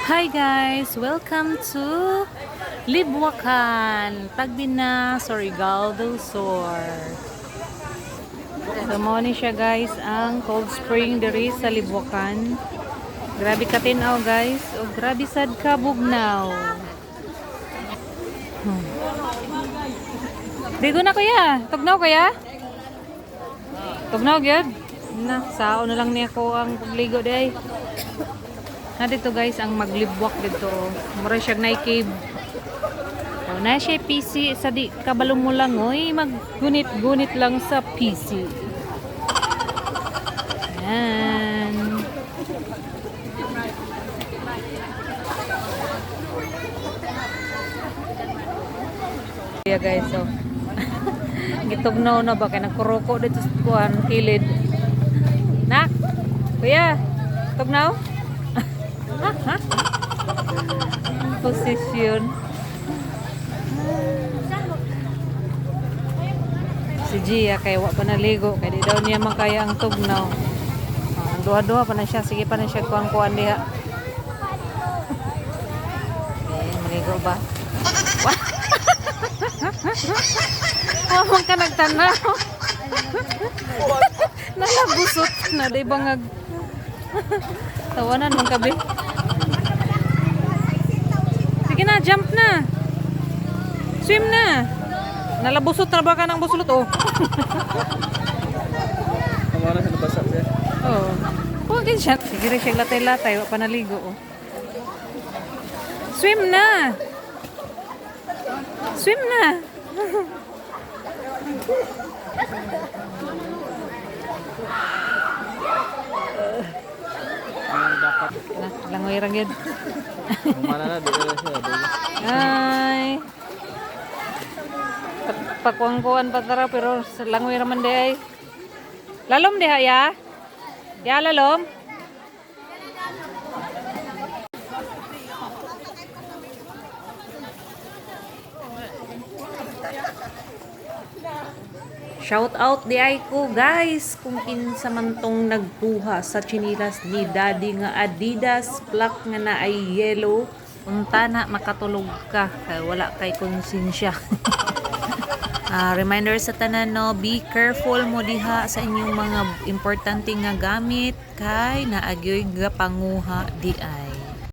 Hi guys! Welcome to Libwakan, Tagbina, Surigao del Sur. So mo ni siya guys ang cold spring diri sa Libwakan. Grabe ka tinaw guys, o grabe sad ka bugnaw. Hmm. Digo na kuya, tugnaw kuya? Tugnaw gyud. Na, sao na lang niya ko ang pagligo day. Na dito guys ang maglibwak dito. Mura siya na cave. O na siya PC sa di kabalo mo lang oy maggunit-gunit lang sa PC. Yan. Yeah guys, so gitugnaw na ba kay nagkuroko dito sa kuan kilid. Nak. Kuya, tugnaw? Posisyon. Si Gia kay wa pa naligo kay di daw niya makaya ang tugnaw. Duha-duha pa na siya, sige pa na siya kuan-kuan diha. Maligo ba? Wala ka nagtanaw. Nalabusot na day bangag. Tawanan mong kabi. Sige na, jump na. Swim na. Nalabusot na ba ka ng busulot, oh. Kamara sa nabasa siya. Oh. Huwag din siya. Sige rin siyang latay-latay. Wala pa naligo, oh. Swim na. Swim na. Dapat Langoy ra gyud. mana na dito siya. Ay. Pakuang-kuan pa tara pero langoy ra man di ay. Lalom diha ya. Ya lalom. Shout out di ay ko guys kung kinsa man tong nagbuha sa chinilas ni Daddy nga Adidas black nga na ay yellow unta na makatulog ka kay wala kay konsensya. Reminder sa tanan no, be careful mo diha sa inyong mga importante nga gamit kay naagyoy ga panguha di ay.